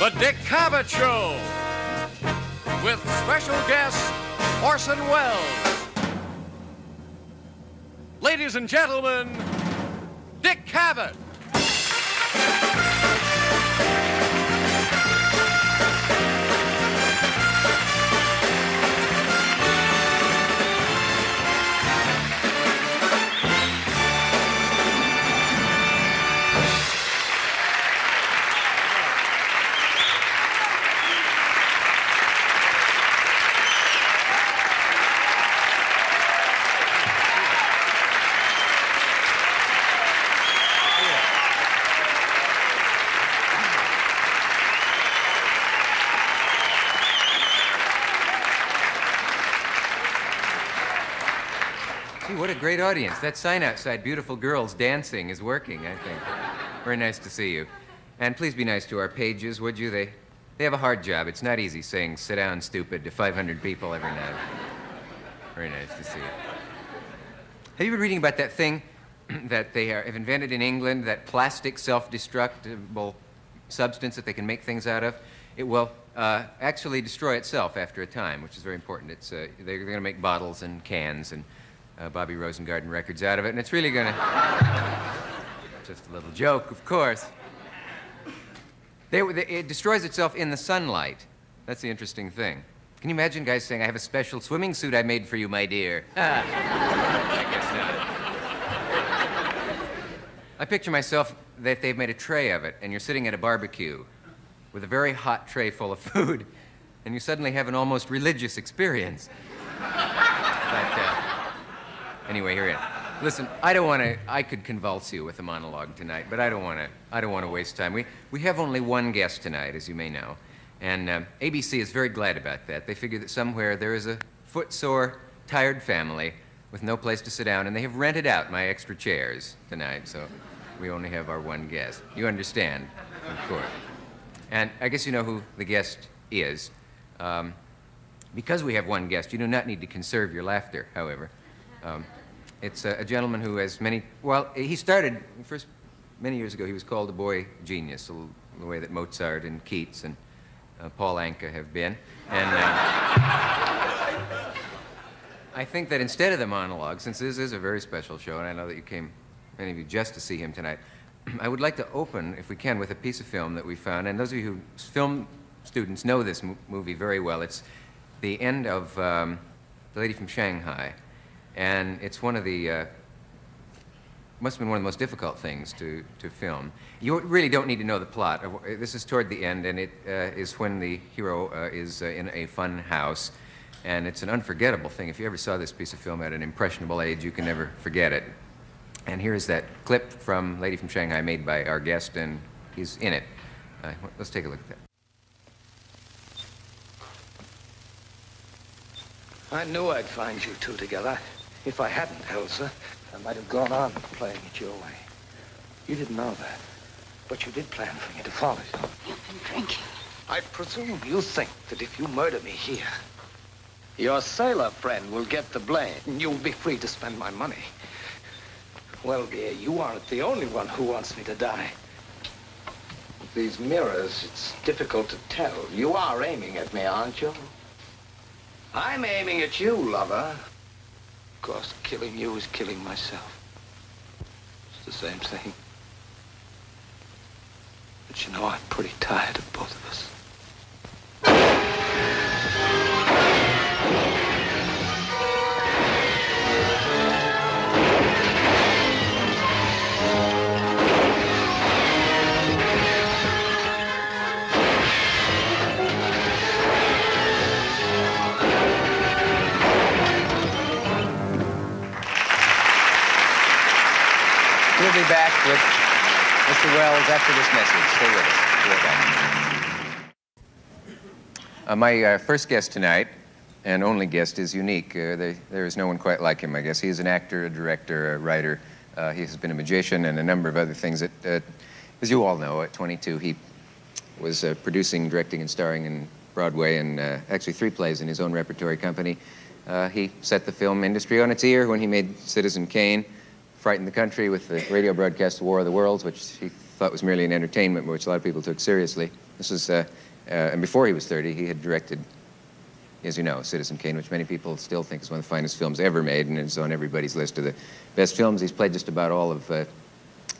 The Dick Cavett Show with special guest Orson Welles. Ladies and gentlemen, Dick Cavett. What a great audience. That sign outside, beautiful girls dancing, is working, I think. Very nice to see you. And please be nice to our pages, would you? They have a hard job. It's not easy saying, "Sit down, stupid," to 500 people every night. Very nice to see you. Have you been reading about that thing that they have invented in England, that plastic self-destructible substance that they can make things out of? It will actually destroy itself after a time, which is very important. They're going to make bottles and cans and Bobby Rosengarten records out of it, and it's really gonna... Just a little joke, of course. It destroys itself in the sunlight. That's the interesting thing. Can you imagine guys saying, "I have a special swimming suit I made for you, my dear"? I guess not. I picture myself that they've made a tray of it, and you're sitting at a barbecue with a very hot tray full of food, and you suddenly have an almost religious experience. Anyway, here it is. Listen, I could convulse you with a monologue tonight, but I don't want to waste time. We have only one guest tonight, as you may know, and ABC is very glad about that. They figure that somewhere there is a footsore, tired family with no place to sit down, and they have rented out my extra chairs tonight, so we only have our one guest. You understand, of course. And I guess you know who the guest is. Because we have one guest, you do not need to conserve your laughter, however. It's a gentleman who has he started, first, many years ago, he was called a boy genius, the way that Mozart and Keats and Paul Anka have been. And I think that instead of the monologue, since this is a very special show, and I know that you came, many of you, just to see him tonight, I would like to open, if we can, with a piece of film that we found. And those of you who film students know this movie very well. It's the end of The Lady from Shanghai. And it's one of the, must have been one of the most difficult things to film. You really don't need to know the plot. This is toward the end, and it is when the hero is in a fun house. And it's an unforgettable thing. If you ever saw this piece of film at an impressionable age, you can never forget it. And here's that clip from Lady from Shanghai made by our guest, and he's in it. Let's take a look at that. I knew I'd find you two together. If I hadn't, Elsa, I might have gone on playing it your way. You didn't know that, but you did plan for me to follow you. You've been drinking. I presume you think that if you murder me here, your sailor friend will get the blame, and you'll be free to spend my money. Well, dear, you aren't the only one who wants me to die. With these mirrors, it's difficult to tell. You are aiming at me, aren't you? I'm aiming at you, lover. Of course, killing you is killing myself. It's the same thing. But you know, I'm pretty tired of both of us. We'll be back with Mr. Welles after this message. Stay with us. We're back. My first guest tonight, and only guest, is unique. There is no one quite like him, I guess. He is an actor, a director, a writer. He has been a magician and a number of other things. As you all know, at 22, he was producing, directing, and starring in Broadway, and actually 3 plays in his own repertory company. He set the film industry on its ear when he made Citizen Kane. frightened the country with the radio broadcast The War of the Worlds, which he thought was merely an entertainment, but which a lot of people took seriously. This was, and before he was 30, he had directed, as you know, Citizen Kane, which many people still think is one of the finest films ever made, and is on everybody's list of the best films. He's played just about all of the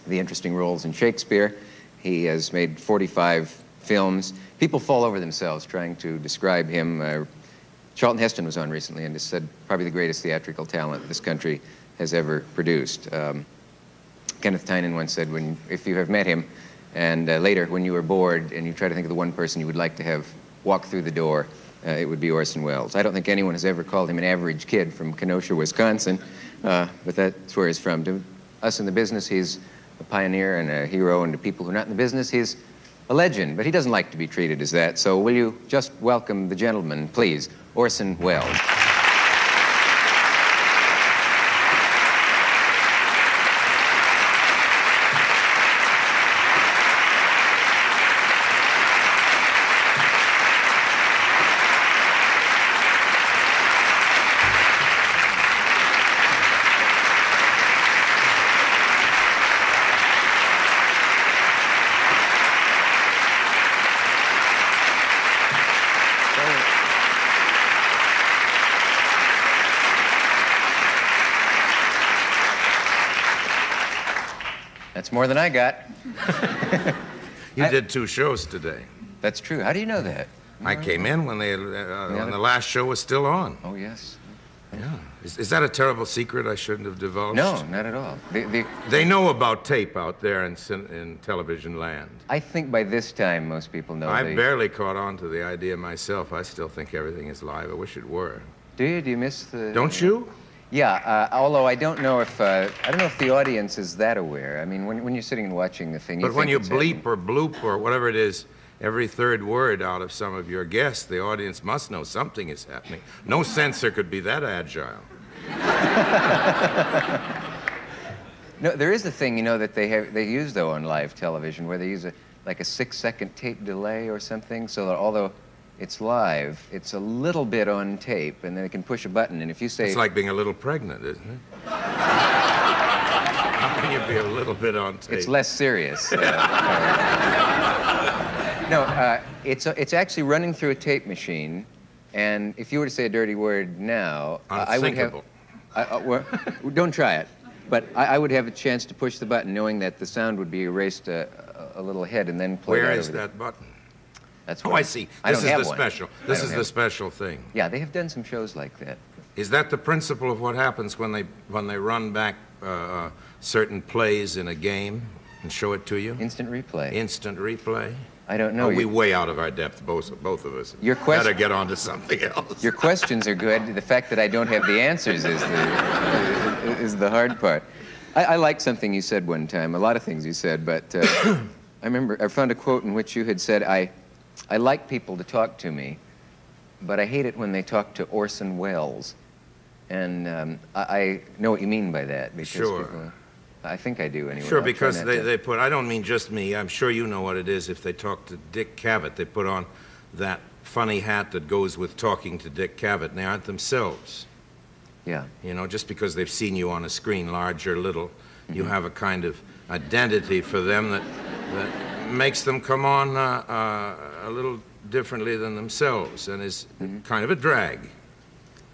interesting roles in Shakespeare. He has made 45 films. People fall over themselves trying to describe him. Charlton Heston was on recently and has said probably the greatest theatrical talent this country has ever produced. Kenneth Tynan once said, if you have met him, and later when you are bored and you try to think of the one person you would like to have walk through the door, it would be Orson Welles. I don't think anyone has ever called him an average kid from Kenosha, Wisconsin, but that's where he's from. To us in the business, he's a pioneer and a hero, and to people who are not in the business, he's a legend, but he doesn't like to be treated as that. So will you just welcome the gentleman, please, Orson Welles. That's more than I got. You did 2 shows today. That's true. How do you know that? I came in when when the last show was still on. Oh, yes. Yeah. Is that a terrible secret I shouldn't have divulged? No, not at all. They know about tape out there in television land. I think by this time most people know. I barely caught on to the idea myself. I still think everything is live. I wish it were. Do you? Do you miss the... Don't you? Yeah, although I don't know if the audience is that aware. I mean, when you're sitting and watching the thing, but when you bleep or bloop or whatever it is, every third word out of some of your guests, the audience must know something is happening. No censor could be that agile. No, there is a thing, you know, that they use though on live television where they use a 6-second tape delay or something, so that although it's live, it's a little bit on tape, and then they can push a button, and if you say... It's like being a little pregnant, isn't it? How can you be a little bit on tape? It's less serious. It's actually running through a tape machine, and if you were to say a dirty word now, I would have... don't try it, but I would have a chance to push the button knowing that the sound would be erased a little ahead and then play. Where is that button? That's I see. This is the special. This is the special thing. Yeah, they have done some shows like that. Is that the principle of what happens when they run back certain plays in a game and show it to you? Instant replay. Instant replay? I don't know. We're way out of our depth, both of us. Your better get on to something else. Your questions are good. The fact that I don't have the answers is the hard part. I liked something you said one time. A lot of things you said, but I remember I found a quote in which you had said, I like people to talk to me, but I hate it when they talk to Orson Welles. And I know what you mean by that. Because sure. People, I think I do anyway. Sure, because they put, I don't mean just me, I'm sure you know what it is. If they talk to Dick Cavett, they put on that funny hat that goes with talking to Dick Cavett, and they aren't themselves. Yeah. You know, just because they've seen you on a screen, large or little, you have a kind of identity for them that makes them come on a little differently than themselves, and is kind of a drag.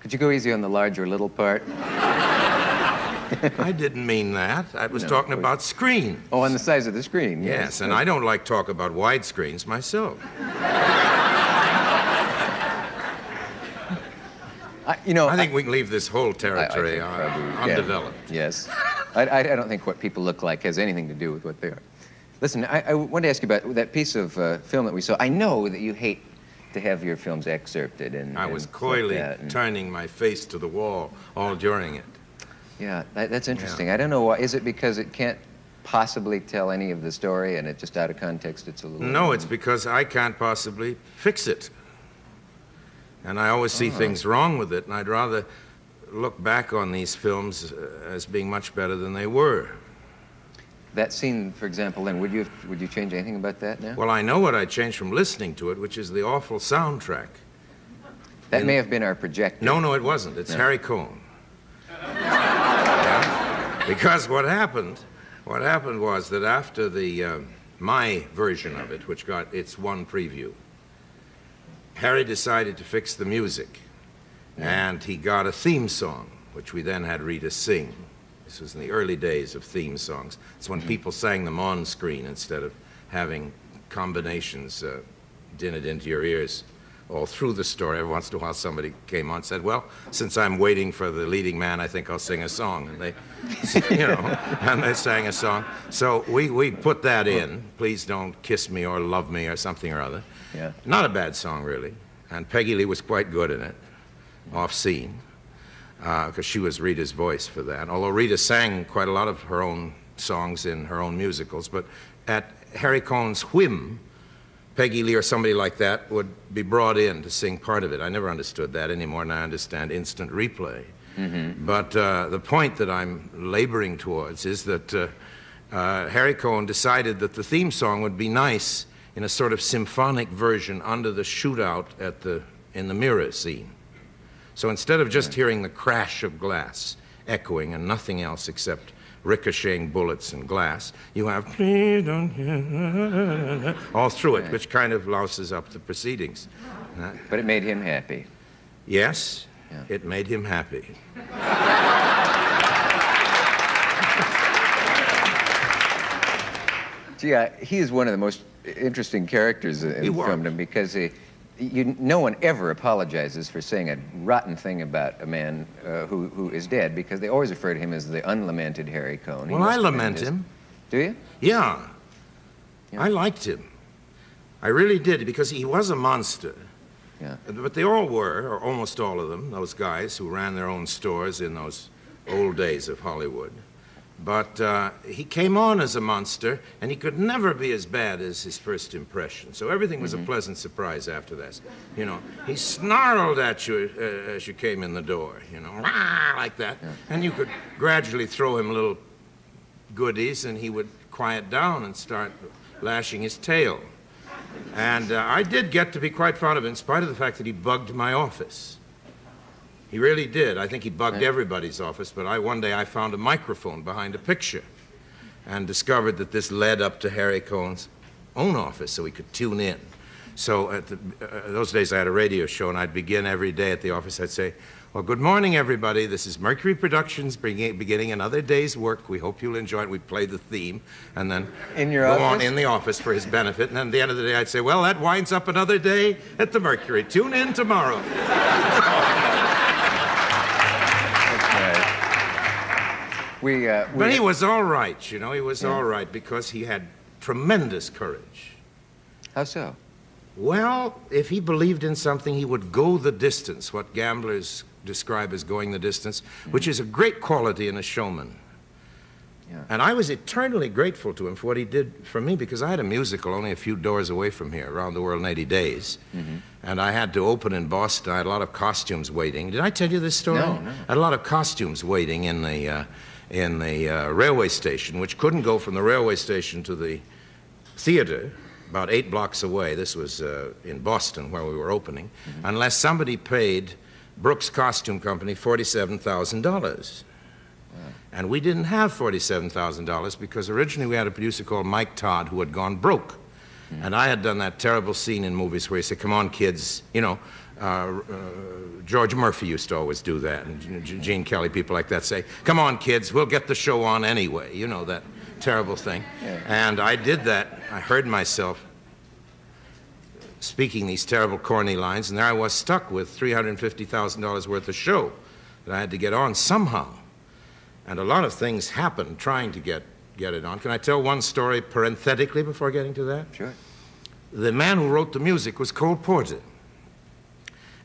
Could you go easy on the large or little part? I didn't mean that. I was talking about screen. Oh, on the size of the screen. Yes, and I don't like talk about wide screens myself. I think we can leave this whole territory undeveloped. Yeah. Yes. I don't think what people look like has anything to do with what they are. Listen, I wanted to ask you about that piece of film that we saw. I know that you hate to have your films excerpted. I was coyly turning my face to the wall all during it. Yeah, that's interesting. Yeah. I don't know why. Is it because it can't possibly tell any of the story and it just out of context it's a little... No, it's because I can't possibly fix it. And I always see things wrong with it, and I'd rather look back on these films as being much better than they were. That scene, for example, then, would you change anything about that now? Well, I know what I'd change from listening to it, which is the awful soundtrack. May have been our projector. No, it wasn't. It's Harry Cohn. Yeah? Because what happened was that after the my version of it, which got its one preview, Harry decided to fix the music, and he got a theme song, which we then had Rita sing. This was in the early days of theme songs. It's when people sang them on screen instead of having combinations din it into your ears all through the story. Every once in a while somebody came on and said, well, since I'm waiting for the leading man, I think I'll sing a song. And they, and they sang a song. So we put that in, Please Don't Kiss Me or Love Me or something or other. Yeah. Not a bad song, really. And Peggy Lee was quite good in it, off scene, because she was Rita's voice for that. Although Rita sang quite a lot of her own songs in her own musicals, but at Harry Cohn's whim, Peggy Lee or somebody like that would be brought in to sing part of it. I never understood that any more than I understand instant replay. But the point that I'm laboring towards is that Harry Cohn decided that the theme song would be nice in a sort of symphonic version under the shootout in the mirror scene. So instead of just hearing the crash of glass echoing and nothing else except ricocheting bullets and glass, you have Please Don't all through it, which kind of louses up the proceedings. But it made him happy. Yes, it made him happy. Gee, he is one of the most interesting characters in the film because no one ever apologizes for saying a rotten thing about a man who is dead, because they always refer to him as the unlamented Harry Cohn. Well, I lament him. Do you? Yeah. I liked him. I really did, because he was a monster. Yeah. But they all were, or almost all of them, those guys who ran their own stores in those old days of Hollywood. But he came on as a monster, and he could never be as bad as his first impression. So everything was a pleasant surprise after that. You know, he snarled at you as you came in the door, like that. Yeah. And you could gradually throw him little goodies, and he would quiet down and start lashing his tail. And I did get to be quite fond of him, in spite of the fact that he bugged my office. He really did. I think he bugged everybody's office, but one day I found a microphone behind a picture and discovered that this led up to Harry Cohn's own office so he could tune in. So those days I had a radio show, and I'd begin every day at the office. I'd say, well, good morning, everybody. This is Mercury Productions beginning another day's work. We hope you'll enjoy it. We'd play the theme and then go on in the office for his benefit. And then at the end of the day, I'd say, well, that winds up another day at the Mercury. Tune in tomorrow. But he was all right, He was all right because he had tremendous courage. How so? Well, if he believed in something, he would go the distance, what gamblers describe as going the distance, which is a great quality in a showman. Yeah. And I was eternally grateful to him for what he did for me, because I had a musical only a few doors away from here, Around the World in 80 Days. And I had to open in Boston. I had a lot of costumes waiting. Did I tell you this story? No. I had a lot of costumes waiting in the railway station, which couldn't go from the railway station to the theater, about 8 blocks away. This was in Boston, where we were opening, unless somebody paid Brooks Costume Company $47,000. And we didn't have $47,000 because originally we had a producer called Mike Todd who had gone broke. And I had done that terrible scene in movies where you say, come on, kids, George Murphy used to always do that, and Gene Kelly, people like that say, come on, kids, we'll get the show on anyway, that terrible thing. Yeah. And I did that. I heard myself speaking these terrible, corny lines, and there I was stuck with $350,000 worth of show that I had to get on somehow. And a lot of things happened trying to get it on. Can I tell one story parenthetically before getting to that? Sure. The man who wrote the music was Cole Porter.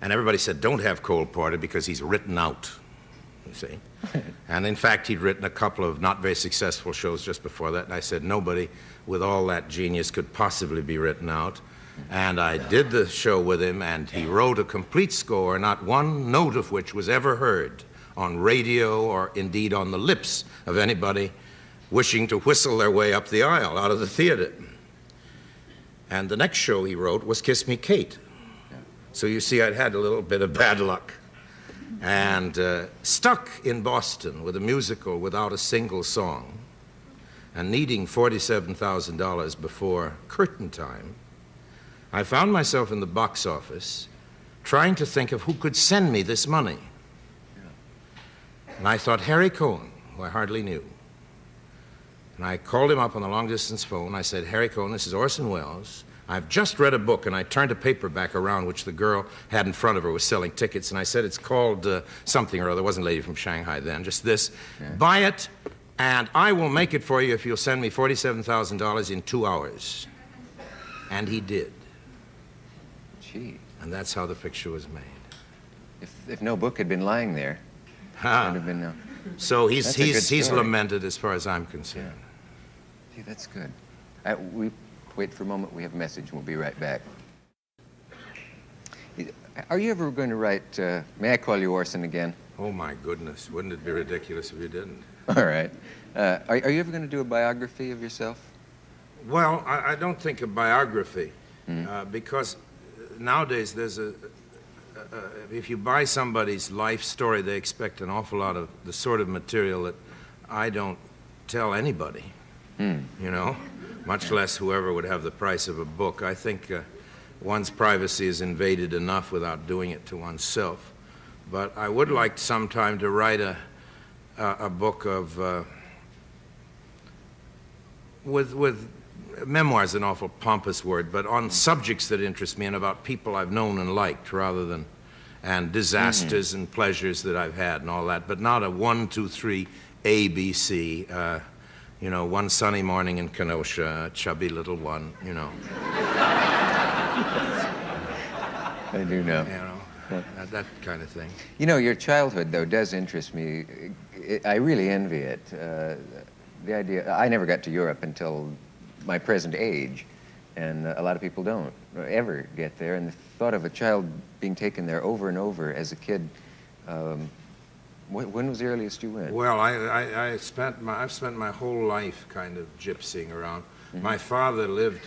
And everybody said, don't have Cole Porter because he's written out, you see. And in fact, he'd written a couple of not very successful shows just before that. And I said, nobody with all that genius could possibly be written out. And I did the show with him, and he wrote a complete score, not one note of which was ever heard on radio or indeed on the lips of anybody wishing to whistle their way up the aisle out of the theater. And the next show he wrote was Kiss Me, Kate. So you see, I'd had a little bit of bad luck. and stuck in Boston with a musical without a single song and needing $47,000 before curtain time, I found myself in the box office trying to think of who could send me this money. And I thought Harry Cohn, who I hardly knew. And I called him up on the long-distance phone. I said, Harry Cohn, this is Orson Welles. I've just read a book, and I turned a paperback around, which the girl had in front of her was selling tickets, and I said, it's called something or other. It wasn't a lady from Shanghai then, just this. Yeah. Buy it, and I will make it for you if you'll send me $47,000 in 2 hours. And he did. Gee. And that's how the picture was made. If no book had been lying there, it would have been... So he's lamented as far as I'm concerned. Yeah. Gee, that's good. We wait for a moment. We have a message, and we'll be right back. Are you ever going to write, may I call you Orson again? Oh, my goodness. Wouldn't it be ridiculous if you didn't? All right. Are you ever going to do a biography of yourself? Well, I don't think a biography, because nowadays there's if you buy somebody's life story, they expect an awful lot of the sort of material that I don't tell anybody, you know, much less whoever would have the price of a book. I think one's privacy is invaded enough without doing it to oneself. But I would like sometime to write a book of, with memoir's an awful pompous word, but on subjects that interest me and about people I've known and liked rather than, and disasters and pleasures that I've had and all that, but not a 1, 2, 3 ABC, you know, one sunny morning in Kenosha, a chubby little one, you know. I do know. You know, that kind of thing. You know, your childhood, though, does interest me. I really envy it. The idea, I never got to Europe until my present age, and a lot of people don't ever get there. And the thought of a child being taken there over and over as a kid, when was the earliest you went? Well, I've spent my whole life kind of gypsying around. My father lived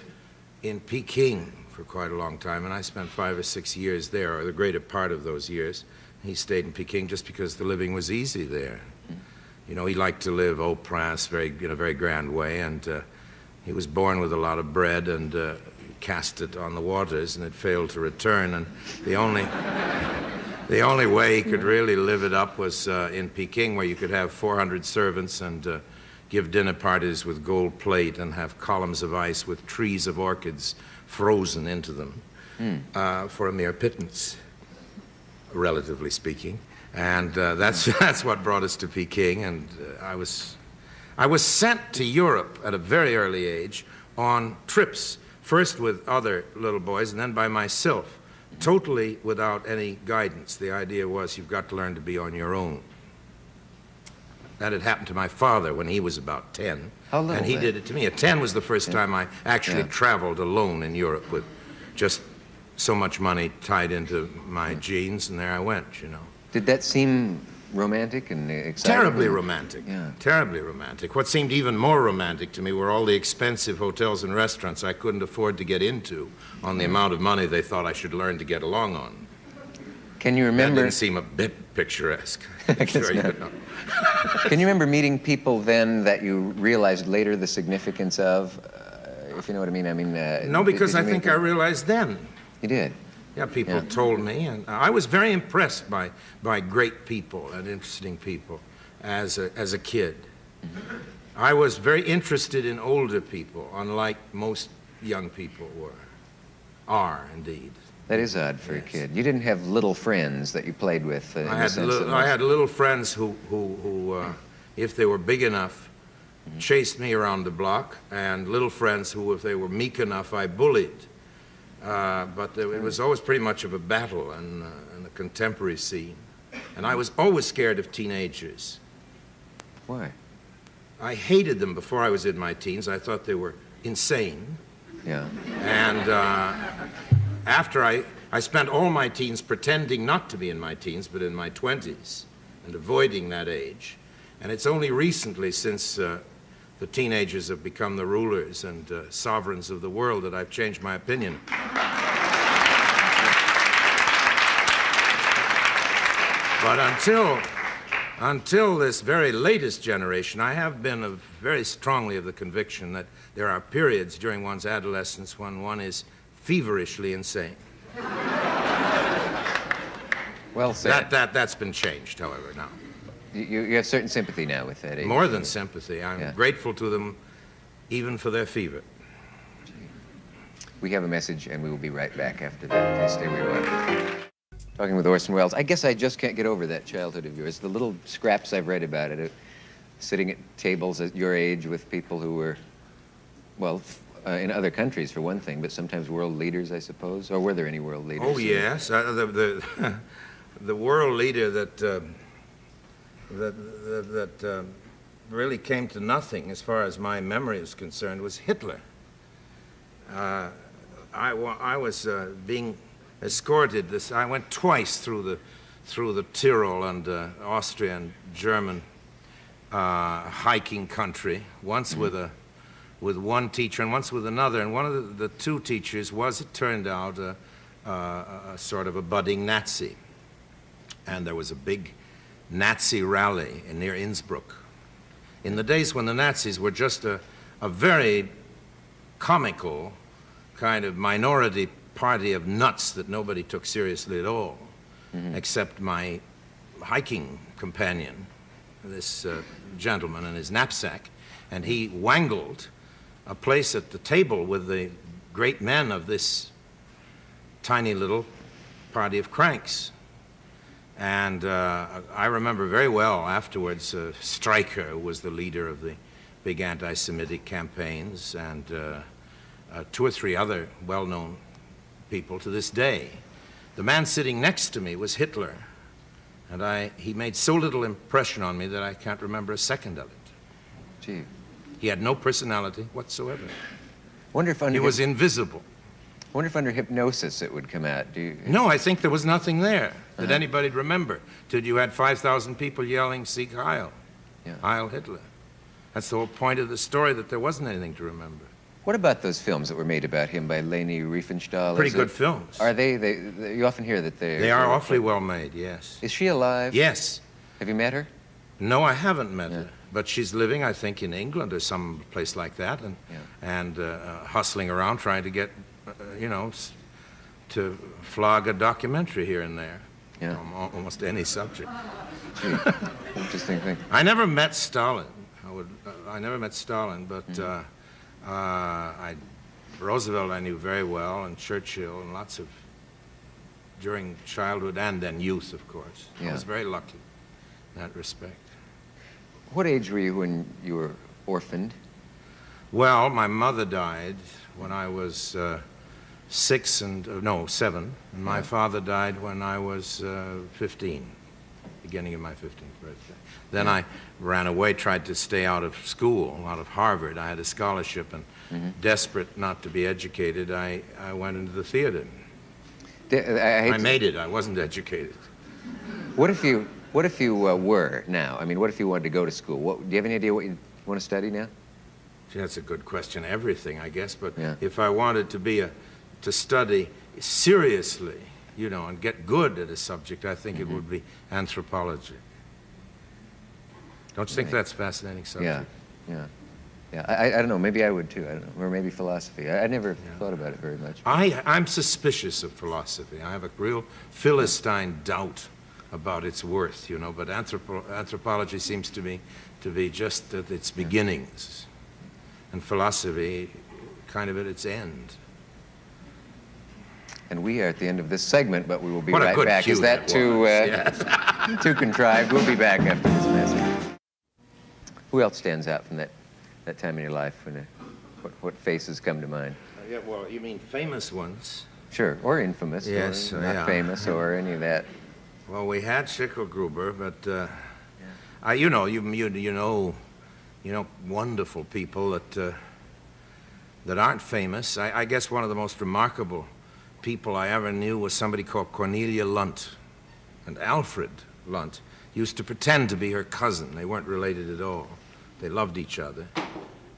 in Peking for quite a long time, and I spent 5 or 6 years there, or the greater part of those years. He stayed in Peking just because the living was easy there. You know, he liked to live au prince, in a very grand way, and he was born with a lot of bread and cast it on the waters, and it failed to return. And the only way he could really live it up was in Peking, where you could have 400 servants and give dinner parties with gold plate and have columns of ice with trees of orchids frozen into them for a mere pittance, relatively speaking. And that's what brought us to Peking. And I was sent to Europe at a very early age on trips, first with other little boys and then by myself, totally without any guidance. The idea was you've got to learn to be on your own. That had happened to my father when he was about 10. How little, and he then? did it to me. At 10 was the first time I actually traveled alone in Europe with just so much money tied into my jeans, and there I went, you know. Did that seem romantic and exciting? Terribly romantic. Yeah. Terribly romantic. What seemed even more romantic to me were all the expensive hotels and restaurants I couldn't afford to get into on the amount of money they thought I should learn to get along on. Can you remember? That didn't seem a bit picturesque. Sure you know. Can you remember meeting people then that you realized later the significance of, if you know what I mean? I mean, no, because I think I realized then. You did? Yeah, people told me, and I was very impressed by great people and interesting people as a kid. I was very interested in older people, unlike most young people are indeed. That is odd for a kid. You didn't have little friends that you played with. I had little friends who if they were big enough, chased me around the block, and little friends who, if they were meek enough, I bullied. But it was always pretty much of a battle in the contemporary scene. And I was always scared of teenagers. Why? I hated them before I was in my teens. I thought they were insane. Yeah. And after I spent all my teens pretending not to be in my teens, but in my 20s, and avoiding that age. And it's only recently, since the teenagers have become the rulers and sovereigns of the world, that I've changed my opinion. But until this very latest generation, I have been very strongly of the conviction that there are periods during one's adolescence when one is feverishly insane. Well said. That's been changed, however, now. You have certain sympathy now with that age. More than sympathy. I'm Yeah. grateful to them even for their fever. We have a message, and we will be right back after that. Please stay where you are. Talking with Orson Welles. I guess I just can't get over that childhood of yours. The little scraps I've read about it, sitting at tables at your age with people who were, well, in other countries for one thing, but sometimes world leaders, I suppose. Or were there any world leaders? Oh, yes. The world leader that really came to nothing, as far as my memory is concerned, was Hitler. I was being escorted. I went twice through the Tyrol and Austrian German hiking country. Once with one teacher and once with another. And one of the two teachers was, it turned out, a sort of a budding Nazi. And there was a big Nazi rally near Innsbruck. In the days when the Nazis were just a very comical kind of minority party of nuts that nobody took seriously at all, except my hiking companion, this gentleman, and his knapsack, and he wangled a place at the table with the great men of this tiny little party of cranks. And I remember very well afterwards, Stryker was the leader of the big anti-Semitic campaigns, and 2 or 3 other well-known people to this day. The man sitting next to me was Hitler, and he made so little impression on me that I can't remember a second of it. Gee. He had no personality whatsoever. Wonder if He was invisible. Wonder if under hypnosis it would come out. No, I think there was nothing there that anybody'd remember. Till you had 5,000 people yelling, "Sieg Heil," Heil Hitler. That's the whole point of the story, that there wasn't anything to remember. What about those films that were made about him by Leni Riefenstahl? Pretty good films. Are they? You often hear that They are awfully well made, yes. Is she alive? Yes. Have you met her? No, I haven't met her. But she's living, I think, in England or some place like that, and hustling around trying to get, to flog a documentary here and there. Yeah. On almost any subject. Gee, interesting thing. I never met Stalin. I never met Stalin, but Roosevelt I knew very well, and Churchill, and lots of, during childhood and then youth, of course. Yeah. I was very lucky in that respect. What age were you when you were orphaned? Well, my mother died when I was 7, and my father died when I was 15, beginning of my 15th birthday. Then I ran away, tried to stay out of school, out of Harvard. I had a scholarship, and desperate not to be educated, I went into the theater. I made it. I wasn't educated. What if you were now? I mean, what if you wanted to go to school? Do you have any idea what you want to study now? That's a good question. Everything, I guess. But Yeah. if I wanted to study seriously, and get good at a subject, I think it would be anthropology. Don't you think that's a fascinating subject? Yeah. I don't know. Maybe I would too. I don't know. Or maybe philosophy. I never thought about it very much. I'm suspicious of philosophy. I have a real Philistine doubt about its worth, but anthropology seems to me to be just at its beginnings, and philosophy kind of at its end. And we are at the end of this segment, but we will be What a right good back. cue Is that that too was. Yes. too contrived? We'll be back after this message. Who else stands out from that time in your life? What faces come to mind? Yeah, well, you mean famous ones? Sure, or infamous, Yes, or not famous, or any of that. Well, we had Schicklgruber, but wonderful people that aren't famous. I guess one of the most remarkable people I ever knew was somebody called Cornelia Lunt, and Alfred Lunt used to pretend to be her cousin. They weren't related at all. They loved each other,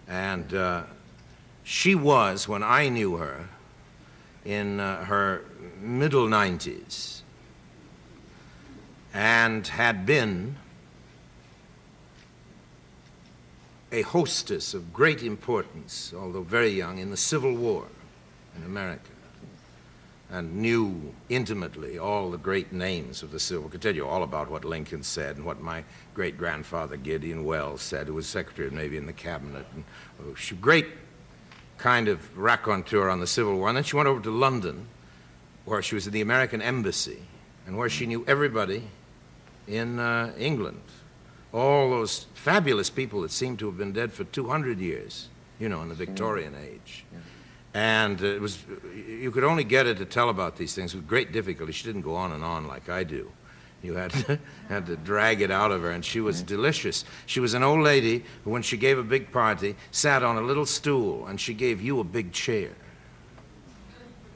and she was, when I knew her, in her middle 90s. and had been a hostess of great importance, although very young, in the Civil War in America, and knew intimately all the great names of the Civil War. Could tell you all about what Lincoln said and what my great-grandfather Gideon Wells said, who was Secretary of Navy in the Cabinet. And she great kind of raconteur on the Civil War. And then she went over to London, where she was at the American Embassy, and where she knew everybody in England. All those fabulous people that seemed to have been dead for 200 years, you know, in the Victorian age. Yeah. And it was, you could only get her to tell about these things with great difficulty. She didn't go on and on like I do. You had to drag it out of her, and she was delicious. She was an old lady who, when she gave a big party, sat on a little stool, and she gave you a big chair.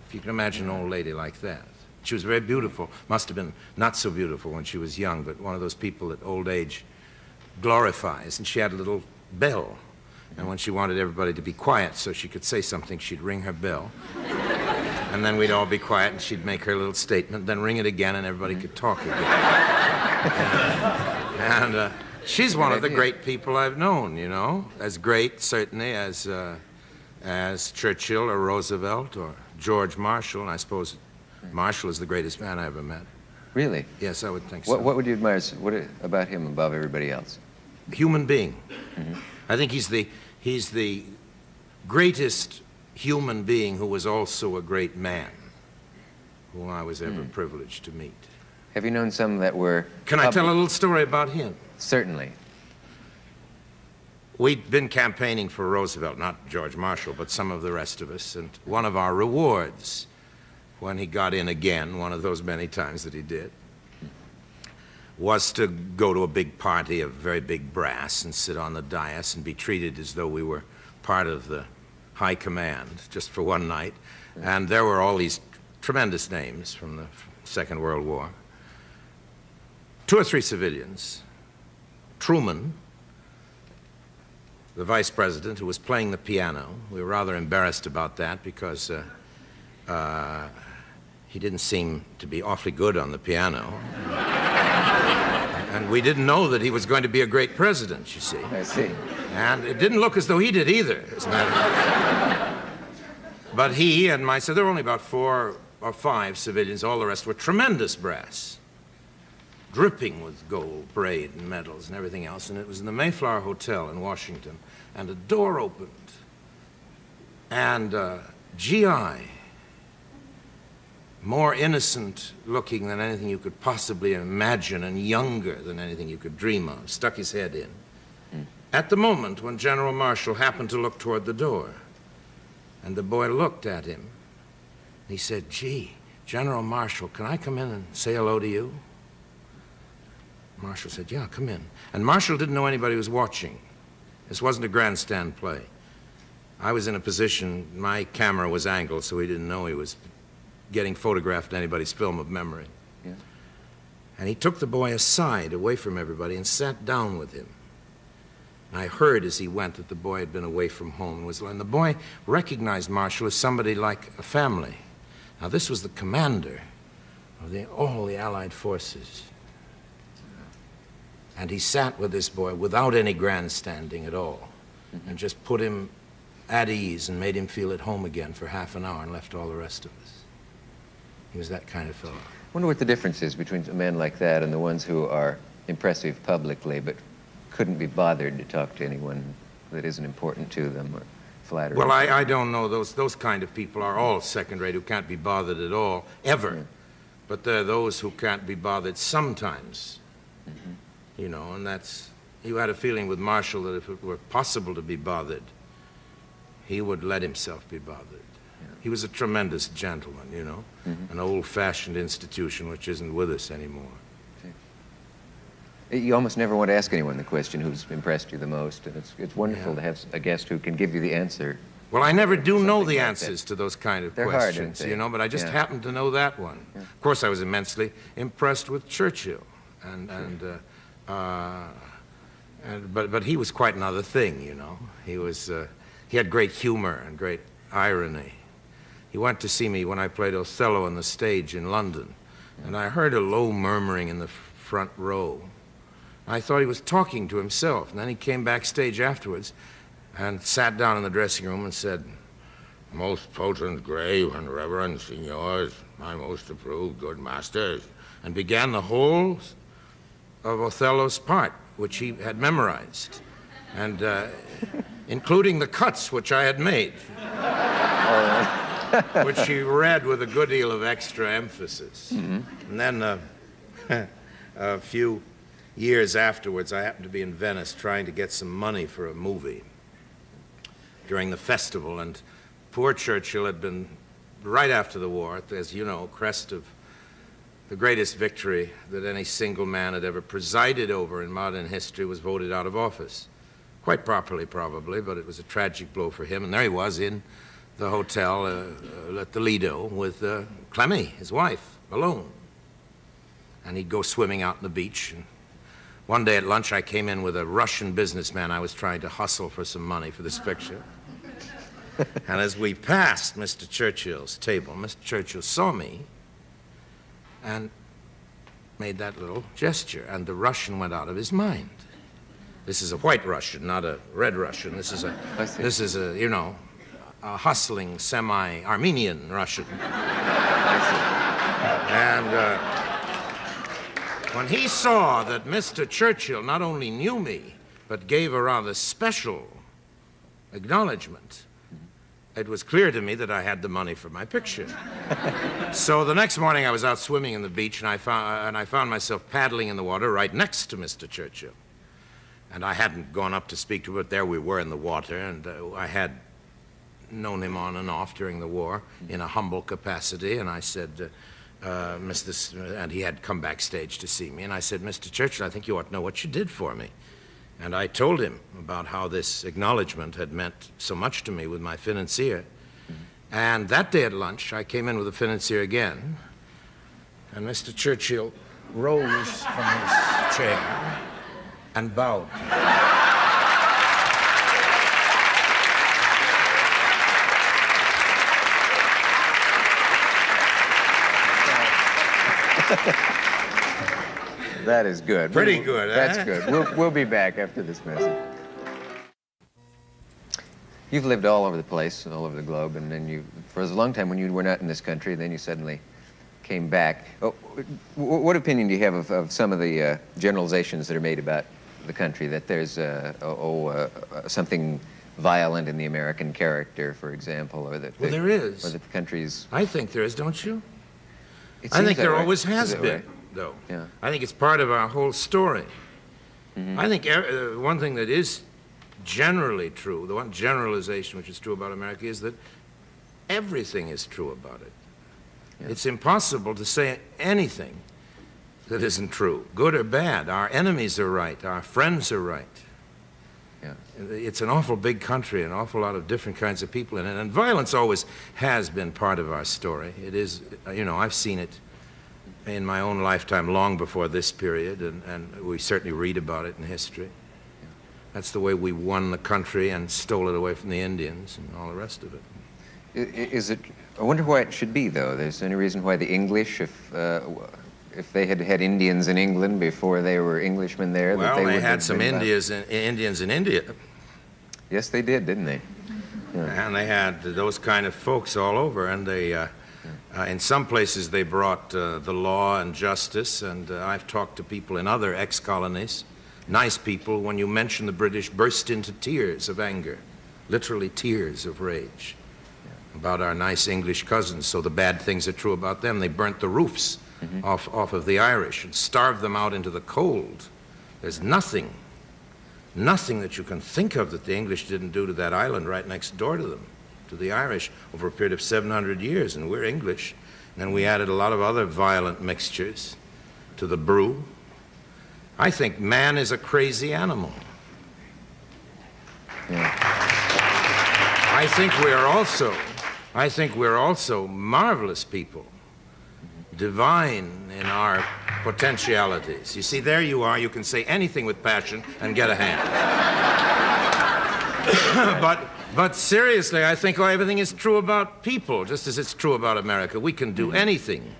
If you can imagine an old lady like that. She was very beautiful. Must have been not so beautiful when she was young, but one of those people that old age glorifies. And she had a little bell. And when she wanted everybody to be quiet so she could say something, she'd ring her bell. And then we'd all be quiet, and she'd make her little statement, then ring it again, and everybody could talk again. And she's one of the great people I've known, you know, as great, certainly, as Churchill or Roosevelt or George Marshall, and I suppose Marshall is the greatest man I ever met. Really? Yes, I would think so. What would you admire about him above everybody else? Human being. I think he's the greatest human being who was also a great man, whom I was ever privileged to meet. Have you known some that were... Can I tell a little story about him? Certainly. We'd been campaigning for Roosevelt, not George Marshall, but some of the rest of us, and one of our rewards when he got in again, one of those many times that he did, was to go to a big party of very big brass and sit on the dais and be treated as though we were part of the high command just for one night. And there were all these tremendous names from the Second World War. 2 or 3 civilians. Truman, the vice president, who was playing the piano. We were rather embarrassed about that because he didn't seem to be awfully good on the piano. And we didn't know that he was going to be a great president, you see. I see. And it didn't look as though he did either, as a matter of fact. But he and myself, there were only about 4 or 5 civilians. All the rest were tremendous brass, dripping with gold, braid and medals and everything else. And it was in the Mayflower Hotel in Washington. And a door opened. And GI, more innocent looking than anything you could possibly imagine and younger than anything you could dream of, stuck his head in. At the moment when General Marshall happened to look toward the door, and the boy looked at him, he said, "Gee, General Marshall, can I come in and say hello to you?" Marshall said, "Yeah, come in." And Marshall didn't know anybody was watching. This wasn't a grandstand play. I was in a position, my camera was angled, so he didn't know he was getting photographed in anybody's film of memory. Yeah. And he took the boy aside, away from everybody, and sat down with him. And I heard as he went that the boy had been away from home. And the boy recognized Marshall as somebody like a family. Now, this was the commander of all the Allied forces. And he sat with this boy without any grandstanding at all, and just put him at ease and made him feel at home again for half an hour and left all the rest of us. He was that kind of fellow. I wonder what the difference is between a man like that and the ones who are impressive publicly but couldn't be bothered to talk to anyone that isn't important to them or flattered. Well, I don't know. Those kind of people are all second-rate, who can't be bothered at all, ever. Yeah. But there are those who can't be bothered sometimes. You know, and that's... You had a feeling with Marshall that if it were possible to be bothered, he would let himself be bothered. He was a tremendous gentleman, you know, an old-fashioned institution which isn't with us anymore. You almost never want to ask anyone the question who's impressed you the most, and it's wonderful to have a guest who can give you the answer. Well, I never do know the like answers to those kind of They're hard, questions, aren't they? you know, but I just happened to know that one. Yeah. Of course, I was immensely impressed with Churchill, but he was quite another thing, you know. He had great humor and great irony. He went to see me when I played Othello on the stage in London, and I heard a low murmuring in the front row. I thought he was talking to himself, and then he came backstage afterwards and sat down in the dressing room and said, "Most potent, grave, and reverend signors, my most approved good masters," and began the whole of Othello's part, which he had memorized, and including the cuts which I had made, which he read with a good deal of extra emphasis. And then a few years afterwards, I happened to be in Venice trying to get some money for a movie during the festival, and poor Churchill had been, right after the war, as you know, crest of the greatest victory that any single man had ever presided over in modern history, was voted out of office. Quite properly, probably, but it was a tragic blow for him. And there he was in the hotel at the Lido with Clemmy, his wife, alone. And he'd go swimming out on the beach. And one day at lunch, I came in with a Russian businessman I was trying to hustle for some money for this picture. And as we passed Mr. Churchill's table, Mr. Churchill saw me and made that little gesture, and the Russian went out of his mind. This is a white Russian, not a red Russian. This is a, you know, a hustling, semi-Armenian Russian. And when he saw that Mr. Churchill not only knew me, but gave a rather special acknowledgement, it was clear to me that I had the money for my picture. So the next morning I was out swimming in the beach, and I found myself paddling in the water right next to Mr. Churchill. And I hadn't gone up to speak to him, but there we were in the water, and I had known him on and off during the war in a humble capacity, and I said, and he had come backstage to see me, and I said, "Mr. Churchill, I think you ought to know what you did for me." And I told him about how this acknowledgement had meant so much to me with my financier. And that day at lunch, I came in with a financier again, and Mr. Churchill rose from his chair and bowed. That is good. Pretty good, huh? That's good. We'll be back after this message. You've lived all over the place, all over the globe, and then for a long time when you were not in this country, then you suddenly came back. Oh, what opinion do you have of some of the generalizations that are made about the country, that there's something violent in the American character, for example, or that there is. Or that the country's... I think there is, don't you? I think there always has been, though. Yeah. I think it's part of our whole story. I think one thing that is generally true, the one generalization which is true about America, is that everything is true about it. Yeah. It's impossible to say anything that isn't true, good or bad. Our enemies are right, our friends are right. Yeah. It's an awful big country, an awful lot of different kinds of people in it, and violence always has been part of our story. It is, you know, I've seen it in my own lifetime long before this period, and we certainly read about it in history. Yeah. That's the way we won the country and stole it away from the Indians and all the rest of it. Is it, I wonder why it should be, though. There's any reason why the English, if they had had Indians in England before they were Englishmen there, well, that they would have had some been Indians in India. Yes, they did, didn't they? Yeah. And they had those kind of folks all over, and they, in some places they brought the law and justice, and I've talked to people in other ex-colonies, nice people, when you mention the British, burst into tears of anger, literally tears of rage about our nice English cousins. So the bad things are true about them. They burnt the roofs off of the Irish and starved them out into the cold. There's nothing that you can think of that the English didn't do to that island right next door to them, to the Irish, over a period of 700 years, and we're English. And then we added a lot of other violent mixtures to the brew. I think man is a crazy animal. Yeah. I think we're also marvelous people, divine in our potentialities. You see, there you are, you can say anything with passion and get a hand. But seriously, I think everything is true about people, just as it's true about America. We can do anything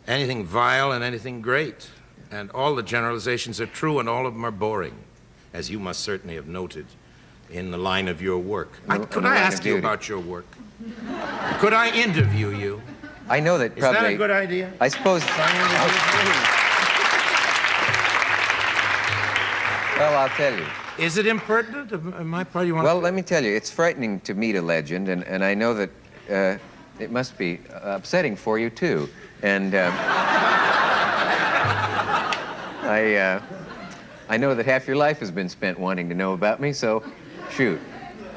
vile and anything great. And all the generalizations are true, and all of them are boring, as you must certainly have noted in the line of your work. Could I ask you about your work? Could I interview you? I know that probably... Is that a good idea? I suppose... Well, I'll tell you. Is it impertinent? Am I part? Well, let me tell you, it's frightening to meet a legend, and I know that it must be upsetting for you, too. And I know that half your life has been spent wanting to know about me, so shoot.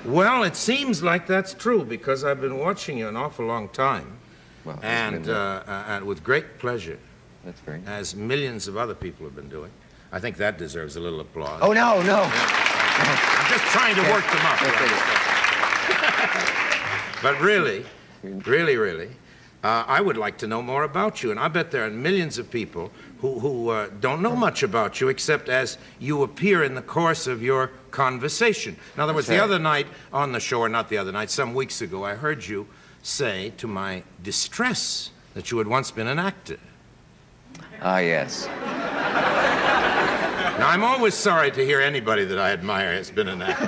Well, it seems like that's true, because I've been watching you an awful long time. Well, and with great pleasure. That's very nice. As millions of other people have been doing. I think that deserves a little applause. Oh, no. I'm just trying to work them up. But really, I would like to know more about you. And I bet there are millions of people who don't know much about you except as you appear in the course of your conversation. In other words, the other night on the show, or not the other night, some weeks ago, I heard you say, to my distress, that you had once been an actor. Ah, yes. Now, I'm always sorry to hear anybody that I admire has been an actor.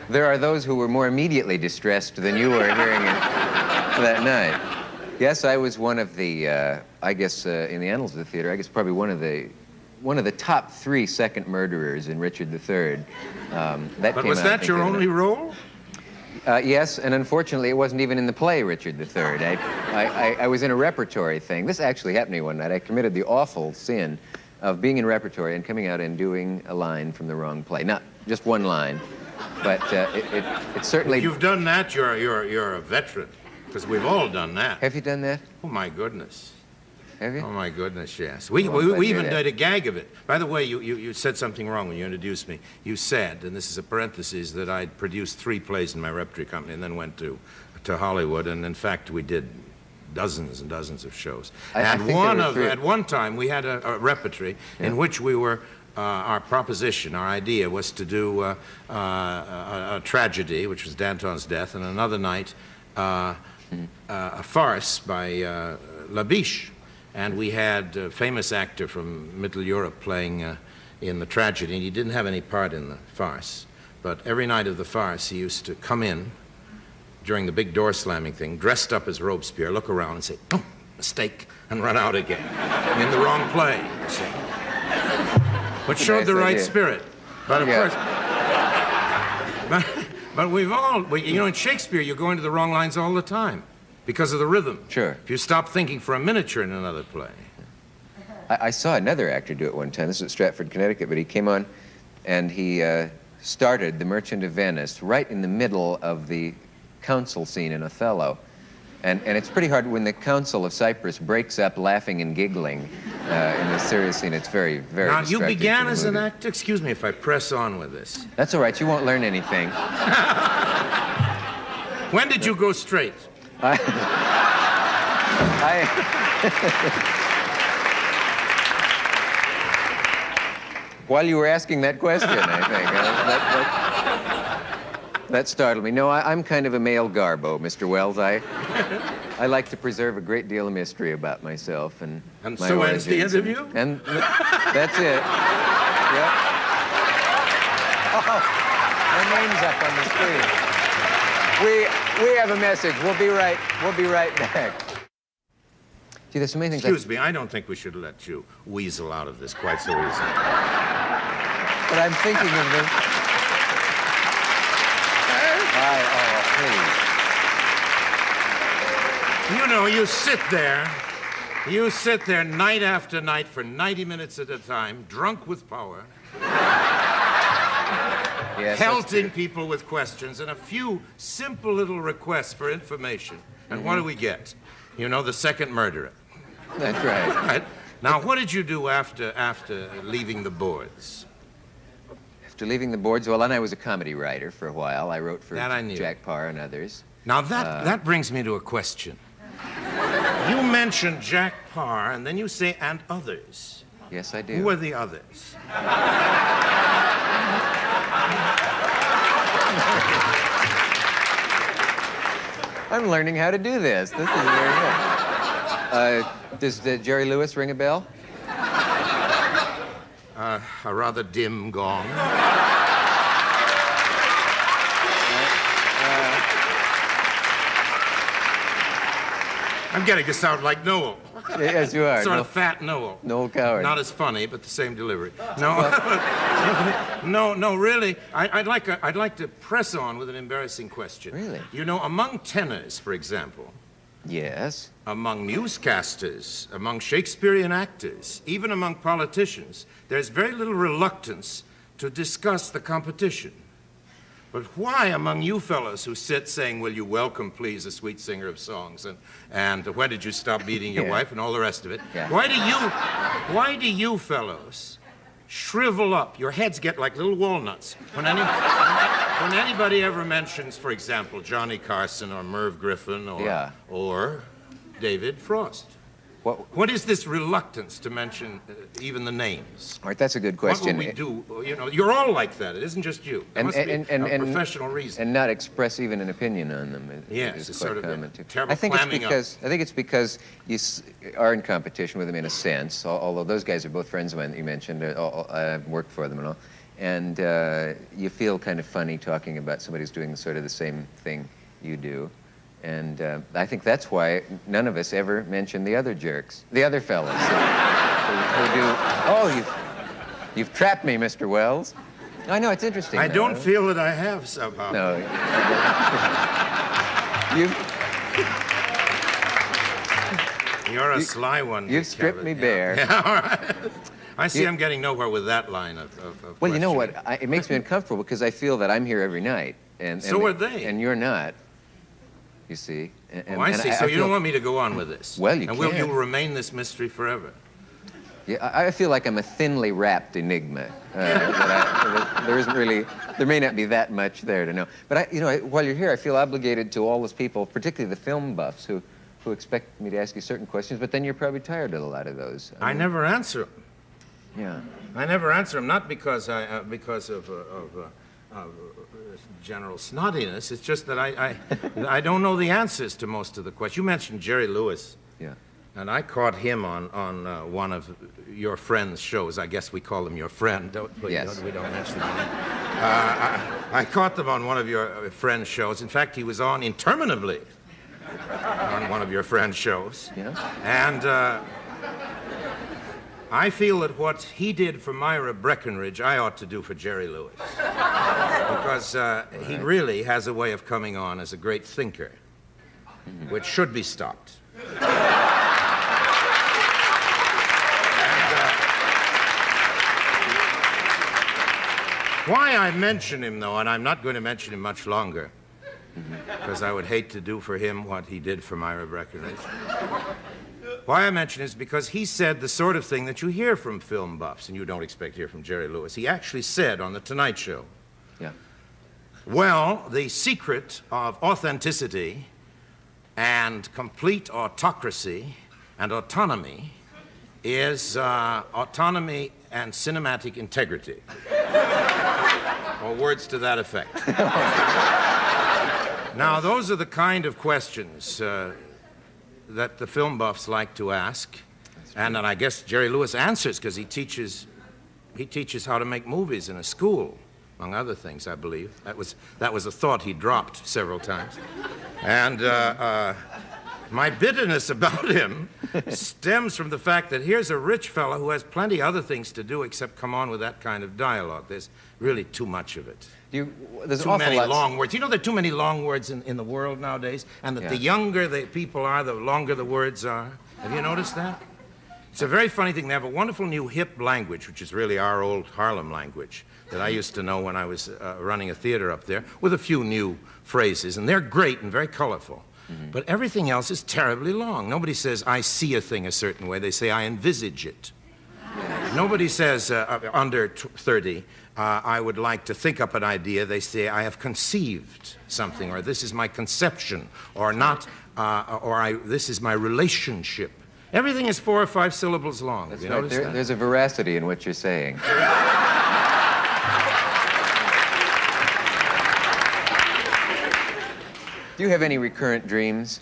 There are those who were more immediately distressed than you were hearing it that night. Yes, I was one of the, I guess, in the annals of the theater, I guess probably one of the top 3 second murderers in Richard III. But was that your only role? Yes, and unfortunately, it wasn't even in the play Richard III. I was in a repertory thing. This actually happened to me one night. I committed the awful sin of being in repertory and coming out and doing a line from the wrong play. Not just one line, but it certainly... If you've done that, you're a veteran, because we've all done that. Have you done that? Oh, my goodness. Have you? Oh, my goodness, yes. We even did a gag of it. By the way, you said something wrong when you introduced me. You said, and this is a parenthesis, that I'd produced 3 plays in my repertory company and then went to Hollywood, and in fact, we did dozens and dozens of shows. At one time, we had a repertory in which we were, our proposition, our idea was to do a tragedy, which was Danton's death, and another night, a farce by La Biche. And we had a famous actor from Middle Europe playing in the tragedy, and he didn't have any part in the farce. But every night of the farce, he used to come in during the big door slamming thing, dressed up as Robespierre, look around and say, "Oh, mistake," and run out again. In the wrong play, you see. But showed the right spirit. But of course... But we've all... You know, in Shakespeare, you go into the wrong lines all the time. Because of the rhythm. Sure. If you stop thinking for a minute, you're in another play. I saw another actor do it one time. This was at Stratford, Connecticut, but he came on and he started The Merchant of Venice right in the middle of the council scene in Othello. And it's pretty hard when the Council of Cyprus breaks up laughing and giggling in the serious scene. It's very, very Now, you distracting began to the as an movie. actor? Excuse me if I press on with this. That's all right. You won't learn anything. When did you go straight? While you were asking that question, I think. That startled me. No, I'm kind of a male garbo, Mr. Wells. I like to preserve a great deal of mystery about myself and my so ends the origins. interview? And that's it. Yep. Oh, my name's up on the screen. We have a message. We'll be right back. Gee, there's so many things. Excuse me, I don't think we should let you weasel out of this quite so easily. But I'm thinking of them. Please. You know, you sit there night after night for 90 minutes at a time, drunk with power. Yes, pelting people with questions and a few simple little requests for information. And what do we get? You know, the second murderer. That's right. Right? Now, what did you do after leaving the boards? After leaving the boards, well, then I was a comedy writer for a while. I wrote for That I knew. Jack Parr and others. Now, that brings me to a question. You mentioned Jack Parr, and then you say, and others. Yes, I do. Who are the others? I'm learning how to do this. This is very good. Does Jerry Lewis ring a bell? A rather dim gong. I'm getting to sound like Noel. Yes, you are. Sort of fat Noel. Noel Coward. Not as funny, but the same delivery. No, no, really. I'd like to press on with an embarrassing question. Really? You know, among tenors, for example, Yes. among newscasters, among Shakespearean actors, even among politicians, there's very little reluctance to discuss the competition. But why among you fellows who sit saying, will you welcome, please, a sweet singer of songs, and when did you stop beating your Yeah. wife, and all the rest of it, Yeah. why do you fellows shrivel up? Your heads get like little walnuts when anybody ever mentions, for example, Johnny Carson or Merv Griffin or David Frost. What is this reluctance to mention even the names? All right, that's a good question. What will we do? You know, you're all like that. It isn't just you. There must be a professional reason. And not express even an opinion on them. Yes, it's sort of a terrible I think clamming it's because you are in competition with them in a sense. Although those guys are both friends of mine that you mentioned. I've worked for them and all, and you feel kind of funny talking about somebody who's doing sort of the same thing you do. And I think that's why none of us ever mention the other jerks, the other fellas who do. Oh, you've trapped me, Mr. Wells. I know, it's interesting. I don't feel that I have somehow. No. You're a sly one. You've Dick stripped Cavett. me bare. Yeah, all right. I see I'm getting nowhere with that line of Well, you know questioning. what? It makes me uncomfortable because I feel that I'm here every night. And So are they. And you're not. You see. Oh, I see. So you don't want me to go on with this? Well, you and will can. you remain this mystery forever? Yeah, I feel like I'm a thinly wrapped enigma. There may not be that much there to know. But while you're here, I feel obligated to all those people, particularly the film buffs, who expect me to ask you certain questions. But then you're probably tired of a lot of those. I never answer them. Yeah. I never answer them, not because of general snottiness. It's just that I don't know the answers to most of the questions. You mentioned Jerry Lewis. Yeah. And I caught him on one of your friend's shows. I guess we call him your friend. Yes. We don't mention them. I caught them on one of your friend's shows. In fact, he was on interminably on one of your friend's shows. Yeah. And I feel that what he did for Myra Breckinridge, I ought to do for Jerry Lewis. Because he really has a way of coming on as a great thinker, which should be stopped. Why I mention him, though, and I'm not going to mention him much longer, because I would hate to do for him what he did for Myra Breckinridge. Why I mention it is because he said the sort of thing that you hear from film buffs, and you don't expect to hear from Jerry Lewis. He actually said on The Tonight Show, Yeah. well, the secret of authenticity and complete autocracy and autonomy is autonomy and cinematic integrity. Or words to that effect. Now, those are the kind of questions that the film buffs like to ask, and that I guess Jerry Lewis answers because he teaches how to make movies in a school, among other things, I believe. That was a thought he dropped several times. And my bitterness about him stems from the fact that here's a rich fellow who has plenty other things to do except come on with that kind of dialogue. There's really too much of it. There's Too many long words. You know there are too many long words in the world nowadays, and that the younger the people are, the longer the words are. Have you noticed that? It's a very funny thing. They have a wonderful new hip language, which is really our old Harlem language that I used to know when I was running a theater up there, with a few new phrases, and they're great and very colorful. Mm-hmm. But everything else is terribly long. Nobody says, I see a thing a certain way. They say, I envisage it. Nobody says, under 30, I would like to think up an idea. They say, I have conceived something, or this is my conception, or not, this is my relationship. Everything is 4 or 5 syllables long. That's Have you right. noticed that? There's a veracity in what you're saying. Do you have any recurrent dreams?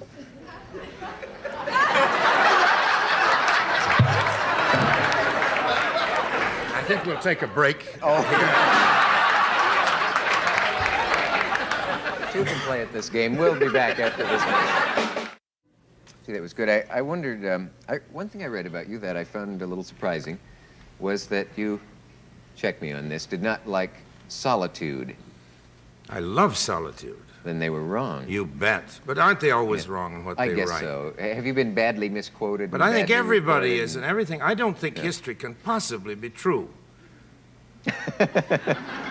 think we'll take a break. Oh, two can play at this game. We'll be back after this match. See, that was good. I wondered, one thing I read about you that I found a little surprising was that you, check me on this, did not like solitude. I love solitude. Then they were wrong. You bet. But aren't they always wrong in what they write? I guess so. Have you been badly misquoted? But I think everybody is, and everything. I don't think history can possibly be true.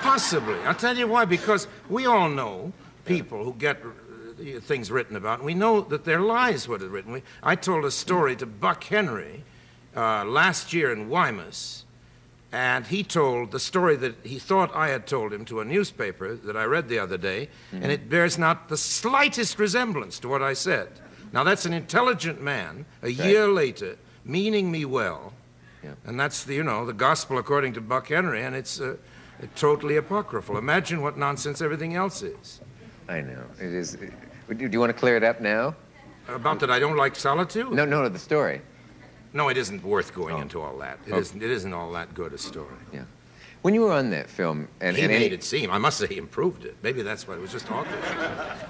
Possibly. I'll tell you why. Because we all know people who get things written about, and we know that they're lies what is written. I told a story to Buck Henry last year in Wymus, and he told the story that he thought I had told him to a newspaper that I read the other day, and it bears not the slightest resemblance to what I said. Now, that's an intelligent man, a year later, meaning me well, and that's, the gospel according to Buck Henry, and it's totally apocryphal. Imagine what nonsense everything else is. I know. It is. Do you want to clear it up now? About that I don't like solitude? No, the story. No, it isn't worth going into all that. It isn't all that good a story. Yeah. When you were on that film, and he made it seem, I must say he improved it. Maybe that's why it was just awkward.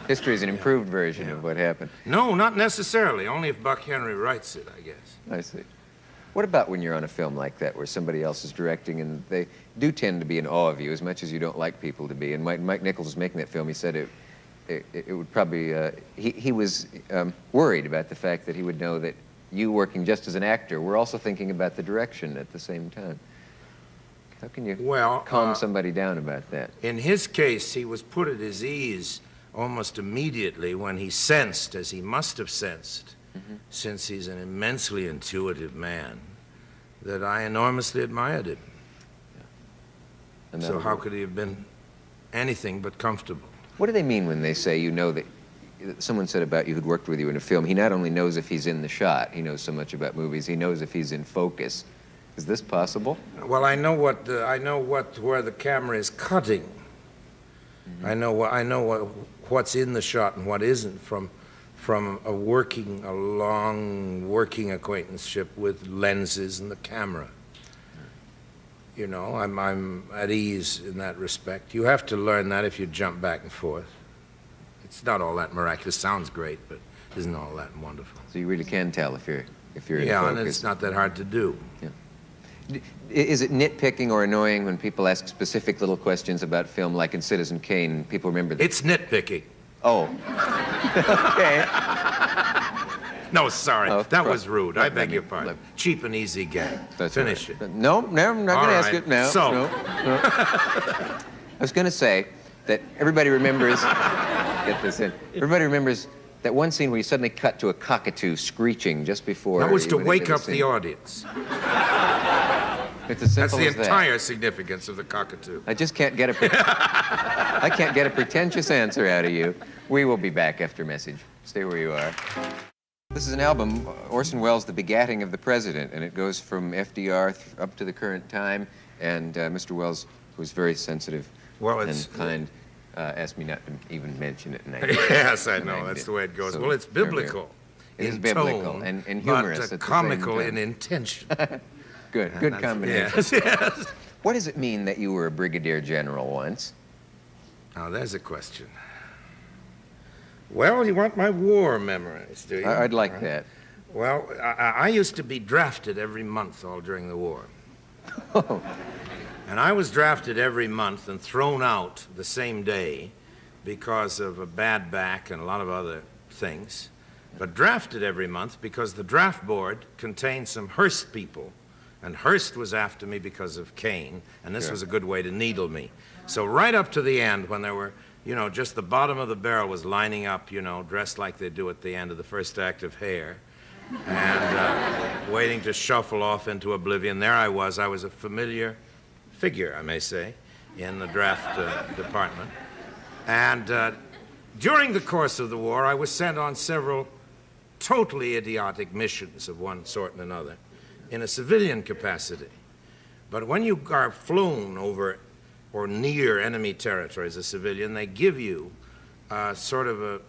History is an improved version of what happened. No, not necessarily. Only if Buck Henry writes it, I guess. I see. What about when you're on a film like that where somebody else is directing and they do tend to be in awe of you as much as you don't like people to be? And Mike Nichols was making that film. He said it would probably, he was worried about the fact that he would know that you working just as an actor were also thinking about the direction at the same time. How can you calm somebody down about that? In his case, he was put at his ease almost immediately when he sensed, as he must have sensed, since he's an immensely intuitive man, that I enormously admired him. So how could he have been anything but comfortable? What do they mean when they say, that someone said about you who'd worked with you in a film, he not only knows if he's in the shot, he knows so much about movies, he knows if he's in focus. Is this possible? Well, I know where the camera is cutting. I know what's in the shot and what isn't from a long working acquaintanceship with lenses and the camera. I'm at ease in that respect. You have to learn that if you jump back and forth. It's not all that miraculous. Sounds great, but isn't all that wonderful. So you really can tell if you're in focus. Yeah, and it's not that hard to do. Yeah. Is it nitpicking or annoying when people ask specific little questions about film, like in Citizen Kane? People remember that. It's nitpicking. Oh. Okay. No, sorry. That was rude. I beg your pardon. Cheap and easy gag. Finish it. No, I'm not going to ask it now. So. No. I was going to say that everybody remembers, get this in, everybody remembers that one scene where you suddenly cut to a cockatoo screeching just before. That was to wake up the audience. It's as simple That's the as that. entire significance of the cockatoo. I just can't get I can't get a pretentious answer out of you. We will be back after message. Stay where you are. This is an album, Orson Welles' The Begatting of the President, and it goes from FDR up to the current time, and Mr. Welles was very sensitive and kind, asked me not to even mention it. And yes, I know. That's the way it goes. So, well, it's biblical. It is biblical tone, and humorous but comical in intention. Good combination. Yes. What does it mean that you were a brigadier general once? Now, there's a question. Well, you want my war memories, do you? I'd like that. Well, I used to be drafted every month all during the war. Oh. And I was drafted every month and thrown out the same day because of a bad back and a lot of other things. But drafted every month because the draft board contained some Hearst people. And Hearst was after me because of Kane, and this was a good way to needle me. So right up to the end, when there were, just the bottom of the barrel was lining up, dressed like they do at the end of the first act of Hair, and waiting to shuffle off into oblivion, there I was a familiar figure, I may say, in the draft department. And during the course of the war, I was sent on several totally idiotic missions of one sort and another, in a civilian capacity. But when you are flown over or near enemy territory as a civilian, they give you sort of a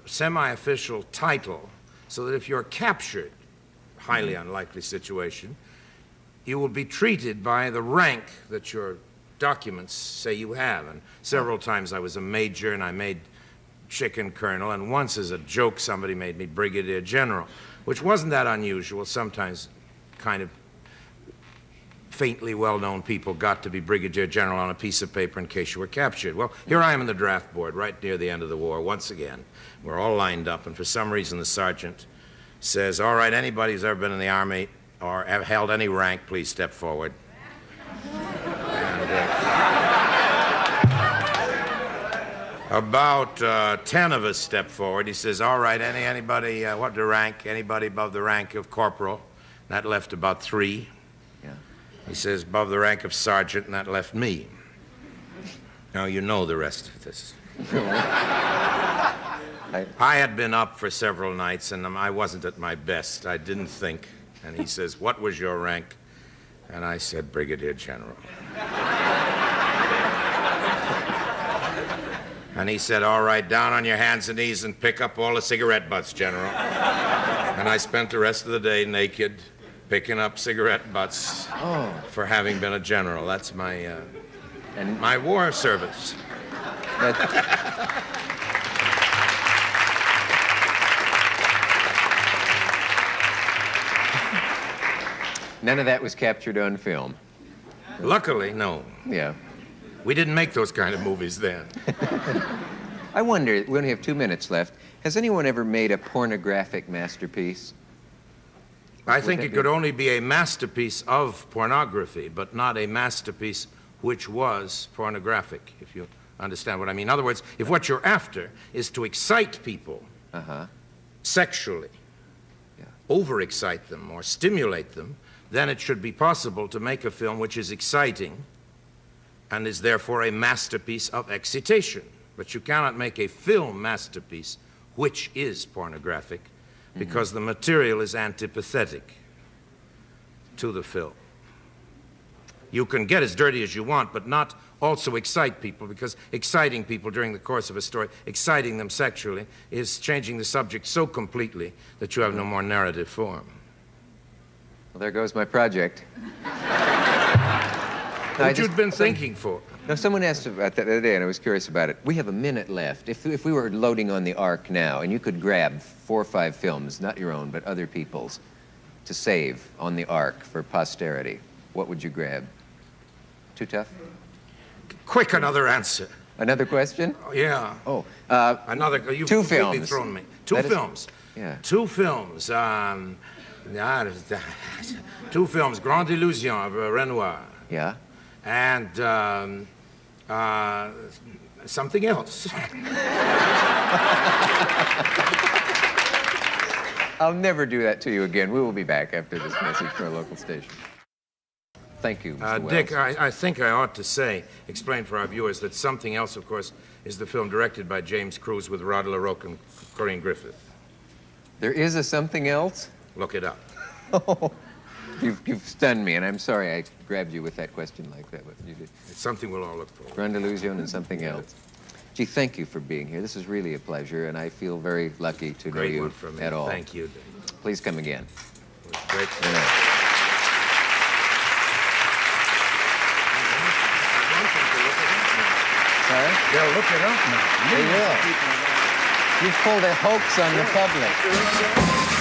you will be treated by the rank that your documents say you have. And several times I was a major and I made chicken colonel, and once as a joke somebody made me brigadier general, which wasn't that unusual. Sometimes kind of faintly well-known people got to be brigadier general on a piece of paper in case you were captured. Well, here I am in the draft board right near the end of the war once again. We're all lined up, and for some reason the sergeant says, all right, anybody who's ever been in the Army or have held any rank, please step forward. And about 10 of us step forward. He says, all right, anybody, what the rank? Anybody above the rank of corporal? That left about 3. Yeah. He says, above the rank of sergeant, and that left me. Now, you know the rest of this. I had been up for several nights, and I wasn't at my best. I didn't think. And he says, what was your rank? And I said, brigadier general. And he said, all right, down on your hands and knees and pick up all the cigarette butts, General. And I spent the rest of the day naked, picking up cigarette butts for having been a general. That's my, my war service. None of that was captured on film. Luckily, no. Yeah. We didn't make those kind of movies then. I wonder, we only have 2 minutes left. Has anyone ever made a pornographic masterpiece? I think it could only be a masterpiece of pornography, but not a masterpiece which was pornographic, if you understand what I mean. In other words, if what you're after is to excite people sexually, overexcite them or stimulate them, then it should be possible to make a film which is exciting and is therefore a masterpiece of excitation. But you cannot make a film masterpiece which is pornographic because the material is antipathetic to the film. You can get as dirty as you want, but not also excite people, because exciting people during the course of a story, exciting them sexually, is changing the subject so completely that you have no more narrative form. Well, there goes my project. What you'd been thinking for? No, someone asked about that the other day, and I was curious about it. We have a minute left. If we were loading on the Ark now, and you could grab 4 or 5 films, not your own, but other people's, to save on the Ark for posterity, what would you grab? Too tough? Quick, another answer. Another question? Oh, yeah. Oh. Another. You've 2 completely films. thrown me. 2 films. Yeah. 2 films. 2 films. Grande Illusion of Renoir. Yeah. And something else. I'll never do that to you again. We will be back after this message from our local station. Thank you, Mr. Wells. Dick, I think I ought to explain for our viewers that Something Else, of course, is the film directed by James Cruise with Rod LaRocque and Corinne Griffith. There is a Something Else? Look it up. Oh, you've stunned me, and I'm sorry I grabbed you with that question like that. But you did. It's something we'll all look for. Grande Illusion and Something Else. Gee, thank you for being here. This is really a pleasure, and I feel very lucky to know you at all. Thank you, Dick. Please come again. It was great. Sorry? They'll look it up now. They will. You've pulled a hoax on the public.